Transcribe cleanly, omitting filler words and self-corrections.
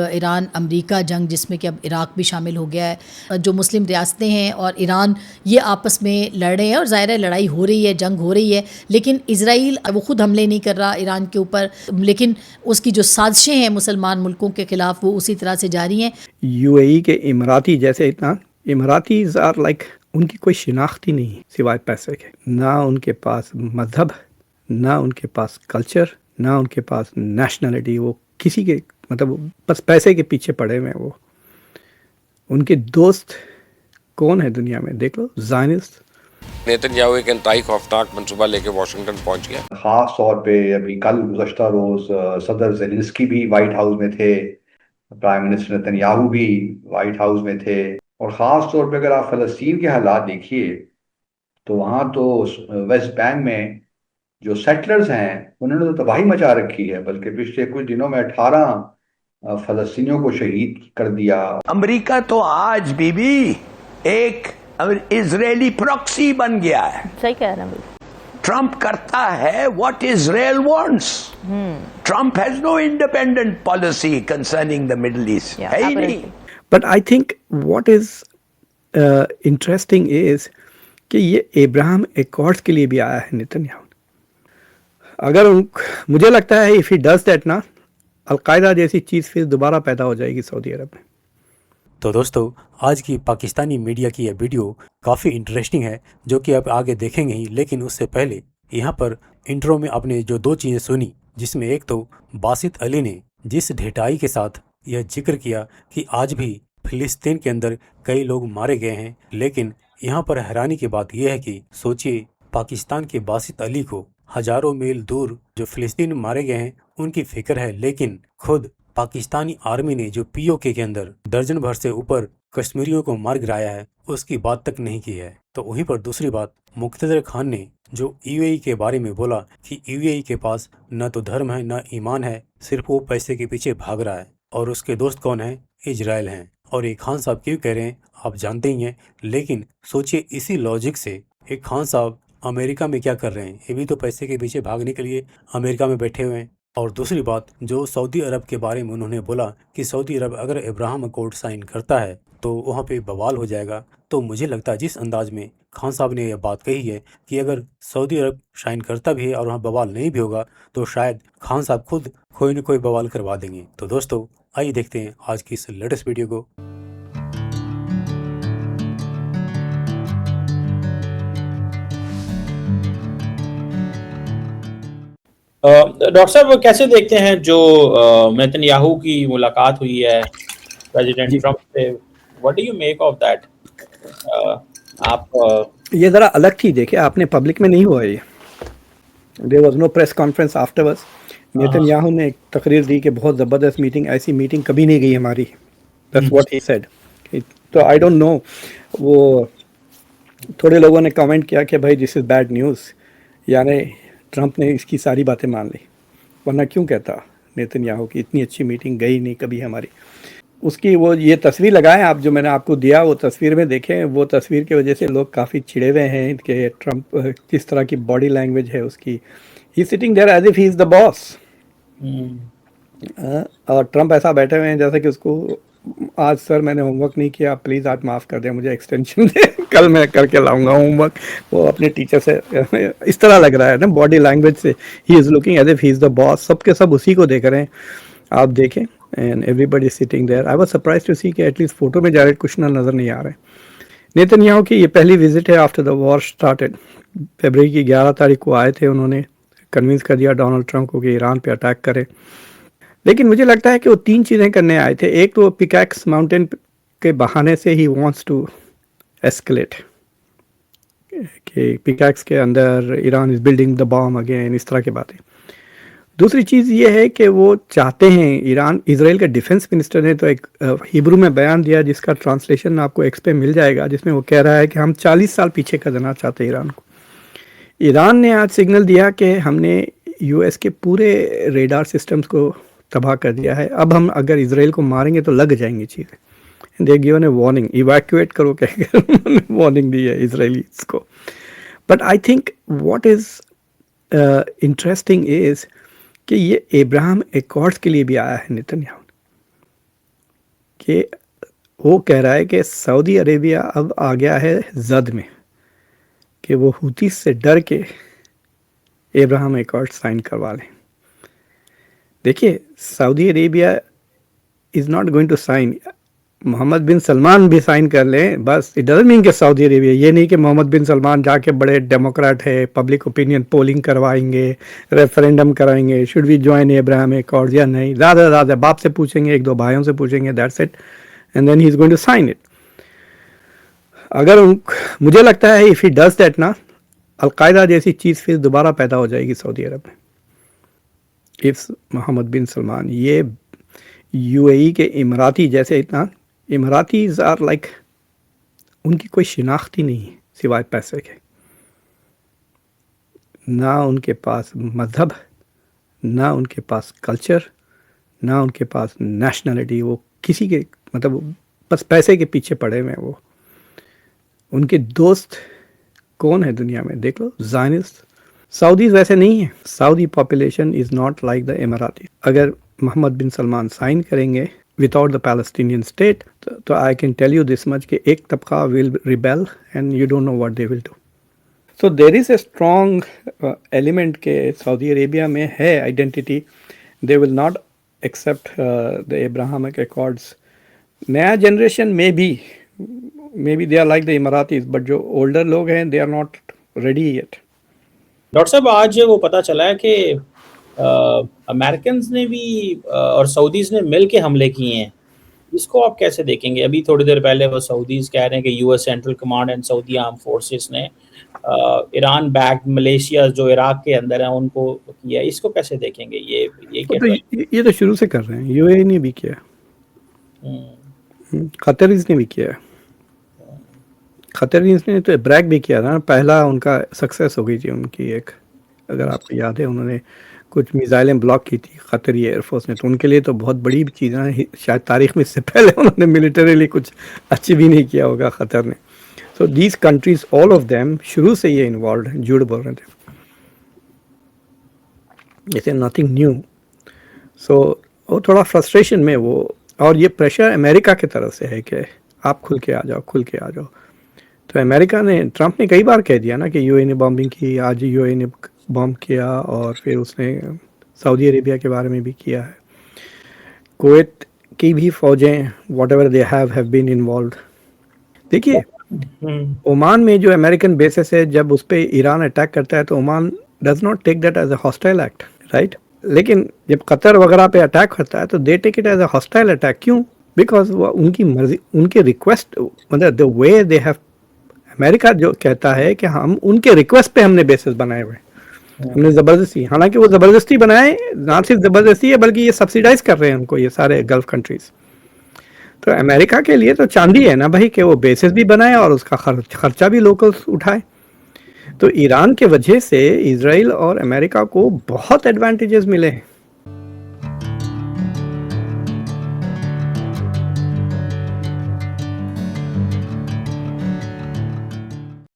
ایران امریکہ جنگ جس میں کہ اب عراق بھی شامل ہو گیا ہے، جو مسلم ریاستیں ہیں اور ایران یہ آپس میں لڑ رہے ہیں، اور ظاہر ہے لڑائی ہو رہی ہے، جنگ ہو رہی ہے، لیکن اسرائیل وہ خود حملے نہیں کر رہا ایران کے اوپر، لیکن اس کی جو سازشیں ہیں مسلمان ملکوں کے خلاف وہ اسی طرح سے جاری ہیں۔ یو اے ای کے اماراتی جیسے اتنا اماراتیز آر لائک ان کی کوئی شناخت ہی نہیں سوائے پیسے کے، نہ ان کے پاس مذہب، نہ ان کے پاس کلچر، نہ ان کے پاس نیشنلٹی، وہ کسی کے مطلب بس پیسے کے پیچھے پڑے ہوئے ہیں۔ وہ ان کے دوست کون ہے دنیا میں دیکھ لو، زائنسٹ۔ نیتن یاہو ایک انتہائی خوفناک منصوبہ لے کے واشنگٹن پہنچ گیا۔ خاص طور پہ ابھی کل گزشتہ روز صدر زیلنسکی بھی وائٹ ہاؤس میں تھے، پرائم منسٹر نیتن یاہو بھی وائٹ ہاؤس میں تھے، اور خاص طور پہ اگر آپ فلسطین کے حالات دیکھیے تو وہاں تو ویسٹ بینک میں جو سیٹلرز ہیں انہوں نے تو تباہی مچا رکھی ہے، بلکہ پچھلے کچھ دنوں میں 18 فلسطینیوں کو شہید کر دیا۔ امریکہ تو آج بھی ایک اسرائیلی پراکسی بن گیا ہے۔ صحیح کہہ رہے ہیں۔ ٹرمپ کرتا ہے what Israel wants. Trump has no independent policy concerning the Middle East. ہے ہی نہیں۔ But I think what is interesting is کہ یہ ابراہم ایکارڈز کے لیے بھی آیا ہے نیتن یاہو۔ اگر مجھے لگتا ہے if he does that نا، القاعدہ جیسی چیز پھر دوبارہ پیدا ہو جائے گی سعودی عرب میں۔ تو دوستو آج کی پاکستانی میڈیا کی یہ ویڈیو کافی انٹرسٹنگ ہے، جو کہ آپ آگے دیکھیں گے ہی، لیکن اس سے پہلے یہاں پر انٹرو میں آپ نے جو دو چیزیں سنی، جس میں ایک تو باسط علی نے جس ڈھٹائی کے ساتھ یہ ذکر کیا کہ آج بھی فلسطین کے اندر کئی لوگ مارے گئے ہیں، لیکن یہاں پر حیرانی کی بات یہ ہے کہ سوچئے پاکستان کے باسط علی کو ہزاروں میل دور جو فلسطین مارے گئے ہیں ان کی فکر ہے، لیکن خود پاکستانی آرمی نے جو پی او کے اندر درجن بھر سے اوپر کشمیریوں کو مار گرایا ہے اس کی بات تک نہیں کی ہے۔ تو وہیں پر دوسری بات، مقتدر خان نے جو یو اے ای کے بارے میں بولا کہ یو اے ای کے پاس نہ تو دھرم ہے نہ ایمان ہے، صرف وہ پیسے کے پیچھے بھاگ رہا ہے، اور اس کے دوست کون ہیں؟ اسرائیل ہیں۔ اور ایک خان صاحب کیوں کہہ رہے ہیں آپ جانتے ہی ہیں، لیکن سوچئے اسی لاجک سے ایک خان صاحب امریکہ میں کیا کر رہے ہیں، یہ بھی تو پیسے کے پیچھے بھاگنے کے لیے امریکہ میں بیٹھے ہوئے ہیں۔ اور دوسری بات جو سعودی عرب کے بارے میں انہوں نے بولا کہ سعودی عرب اگر ابراہم اکارڈ سائن کرتا ہے تو وہاں پہ بوال ہو جائے گا، تو مجھے لگتا ہے جس انداز میں خان صاحب نے یہ بات کہی ہے کہ اگر سعودی عرب سائن کرتا بھی ہے اور وہاں بوال نہیں بھی ہوگا تو شاید خان صاحب خود کوئی نہ کوئی بوال کروا دیں گے۔ تو دوستو آئیے دیکھتے ہیں آج کی اس لیٹسٹ ویڈیو کو۔ ڈاکٹر صاحب کیسے دیکھتے ہیں جو نیتن یاہو کی ملاقات ہوئی ہے پریزیڈنٹ ٹرمپ سے، what do you make of that? آپ یہ ذرا الگ تھی، دیکھیں آپ نے پبلک میں نہیں ہوا یہ، there was no press conference afterward. Netanyahu نے ایک تقریر دی کہ بہت زبردست میٹنگ، ایسی میٹنگ کبھی نہیں گئی ہماری، دیٹس واٹ ہی سیڈ۔ تو آئی ڈونٹ نو، وہ تھوڑے لوگوں نے کامنٹ کیا کہ بھائی دس از بیڈ نیوز، یعنی ٹرمپ نے اس کی ساری باتیں مان لی، ورنہ کیوں کہتا نیتن یاہو کی اتنی اچھی میٹنگ گئی نہیں کبھی ہماری۔ اس کی وہ یہ تصویر لگائیں آپ جو میں نے آپ کو دیا، وہ تصویر میں دیکھیں، وہ تصویر کی وجہ سے لوگ کافی چڑے ہوئے ہیں کہ ٹرمپ کس طرح کی باڈی لینگویج ہے اس کی، he sitting there as if he is the boss, اور ٹرمپ ایسا بیٹھے ہوئے ہیں جیسے کہ اس کو آج سر میں نے ہوم ورک نہیں کیا، پلیز آج معاف کر دیں، مجھے ایکسٹینشن دیں، کل میں کر کے لاؤں گا ہوم ورک۔ وہ اپنے ٹیچر سے اس طرح لگ رہا ہے نا باڈی لینگویج سے، he is looking as if he is the boss, سب کے سب اسی کو دیکھ رہے ہیں، آپ دیکھیں، and everybody sitting there. I was surprise to see کہ ایٹ لیسٹ فوٹو میں جا کچھ نہ نظر نہیں آ رہے۔ نیتن یاہو کی یہ پہلی وزٹ ہے after the war started, February کی 11 تاریخ کو آئے تھے، انہوں نے کنونس کر دیا ڈونلڈ ٹرمپ کو کہ ایران پہ اٹیک کرے، لیکن مجھے لگتا ہے کہ وہ 3 چیزیں کرنے آئے تھے۔ ایک تو پکیکس ماؤنٹین کے بہانے سے ہی وانٹس ٹو ایسکلیٹ، کہ پکیکس کے اندر Iran is building the bomb again, اس طرح کی باتیں۔ دوسری چیز یہ ہے کہ وہ چاہتے ہیں ایران، اسرائیل کا ڈیفنس منسٹر نے تو ایک ہیبرو میں بیان دیا جس کا ٹرانسلیشن آپ کو ایکس پہ مل جائے گا، جس میں وہ کہہ رہا ہے کہ ہم 40 سال پیچھے کر دینا چاہتے ہیں ایران کو۔ ایران نے آج سگنل دیا کہ ہم نے یو ایس کے پورے ریڈار سسٹمز کو تباہ کر دیا ہے، اب ہم اگر اسرائیل کو ماریں گے تو لگ جائیں گے چیزیں۔ دے گیون اے وارننگ، ایویکویٹ کرو کہہ کر وارننگ دی ہے اسرائیلیز کو۔ But I think what is interesting is کہ یہ ابراہم ایکارڈز کے لیے بھی آیا ہے نیتن یاہو، کہ وہ کہہ رہا ہے کہ سعودی عربیہ اب آ گیا ہے زد میں کہ وہ حوثی سے ڈر کے ابراہیم ایکارڈ سائن کروا لیں. دیکھیے Saudi Arabia is not going to sign. Mohammed bin Salman بھی سائن کر لیں بس اٹ ڈزنٹ مین کہ سعودی عربیہ, یہ نہیں کہ محمد بن سلمان جا کے بڑے ڈیموکریٹ ہے, پبلک اوپینین پولنگ کروائیں گے, ریفرینڈم کرائیں گے should we join Ibrahim accord یا نہیں. زیادہ سے زیادہ باپ سے پوچھیں گے, ایک دو بھائیوں سے پوچھیں گے, that's it, and then he is going to sign it. اگر مجھے لگتا ہے اف ہی ڈز دیٹ نا, القاعدہ جیسی چیز پھر دوبارہ پیدا ہو جائے گی سعودی عرب میں. اف محمد بن سلمان, یہ یو اے ای کے اماراتی جیسے اتنا, اماراتیز آر لائک, ان کی کوئی شناخت ہی نہیں ہے سوائے پیسے کے. نہ ان کے پاس مذہب, نہ ان کے پاس کلچر, نہ ان کے پاس نیشنلٹی. وہ کسی کے مطلب بس پیسے کے پیچھے پڑے ہوئے ہیں. وہ ان کے دوست کون ہے دنیا میں دیکھ لو, زائنسٹ. سعودیز ویسے نہیں ہیں. Saudi population is not like the Emirati. اگر محمد بن سلمان سائن کریں گے without the Palestinian state, تو I can tell you this much کہ ایک طبقہ will rebel and you don't know what they will do. So there is a strong element کہ سعودی عربیہ میں ہے identity. They will not accept the Abrahamic Accords. نیا generation maybe they are like the Emiratis, but جو older لوگ ہیں they are not ready yet. Doctor صاحب آج وہ پتہ چلا ہے کہ امریکنز نے بھی اور سعودیز نے مل کے حملے کیے ہیں. اس کو آپ کیسے دیکھیں گے؟ ابھی تھوڑی دیر پہلے وہ سعودیز کہہ رہے ہیں کہ U S central command and Saudi arm forces نے ایران بیک ملیشیا جو عراق کے اندر ہیں ان کو کیا. اس کو کیسے دیکھیں گے؟ یہ تو شروع سے کر رہے ہیں. یو اے نے بھی کیا, قطریز نے بھی کیا. قطریز نے تو بریک بھی کیا تھا نا, پہلا ان کا سکسیس ہو گئی تھی ان کی ایک, اگر آپ کو یاد ہے انہوں نے کچھ میزائلیں بلاک کی تھی قطری ایئر فورس نے, تو ان کے لیے تو بہت بڑی چیز ہے. شاید تاریخ میں اس سے پہلے انہوں نے ملٹریلی کچھ اچھی بھی نہیں کیا ہوگا قطر نے. So these countries all of them شروع سے یہ انوالوڈ ہیں. جھوٹ بول رہے تھے, جیسے نتھنگ نیو. سو وہ تھوڑا فرسٹریشن میں وہ, اور یہ پریشر امریکہ کی طرف سے ہے کہ آپ کھل کے آ جاؤ, کھل کے آ جاؤ. تو امریکہ نے, ٹرمپ نے کئی بار کہہ دیا نا کہ یو اے نے بامبنگ کی, آج یو اے نے بام کیا, اور پھر اس نے سعودی عربیہ کے بارے میں بھی کیا ہے. کویت کی بھی فوجیں what ever they have been involved. دیکھیے عمان میں جو امریکن بیسس ہے, جب اس پہ ایران اٹیک کرتا ہے تو Oman does not take that as a hostile act, right. لیکن جب قطر وغیرہ پہ اٹیک ہوتا ہے تو they take it as a hostile attack. کیوں؟ بیکاز وہ ان کی مرضی, ان کے ریکویسٹ, مطلب دا وے دے ہیو. امریکہ جو کہتا ہے کہ ہم ان کے ریکویسٹ پہ ہم نے بیسس بنائے ہوئے, ہم نے زبردستی, حالانکہ وہ زبردستی بنائے, نہ صرف زبردستی ہے بلکہ یہ سبسیڈائز کر رہے ہیں ان کو یہ سارے گلف کنٹریز. تو امریکہ کے لیے تو چاندی ہے نا بھائی کہ وہ بیسس بھی بنائے اور اس کا خرچہ بھی لوکلز اٹھائے. تو ایران کے وجہ سے اسرائیل اور امریکہ کو بہت ایڈوانٹیجز ملے ہیں.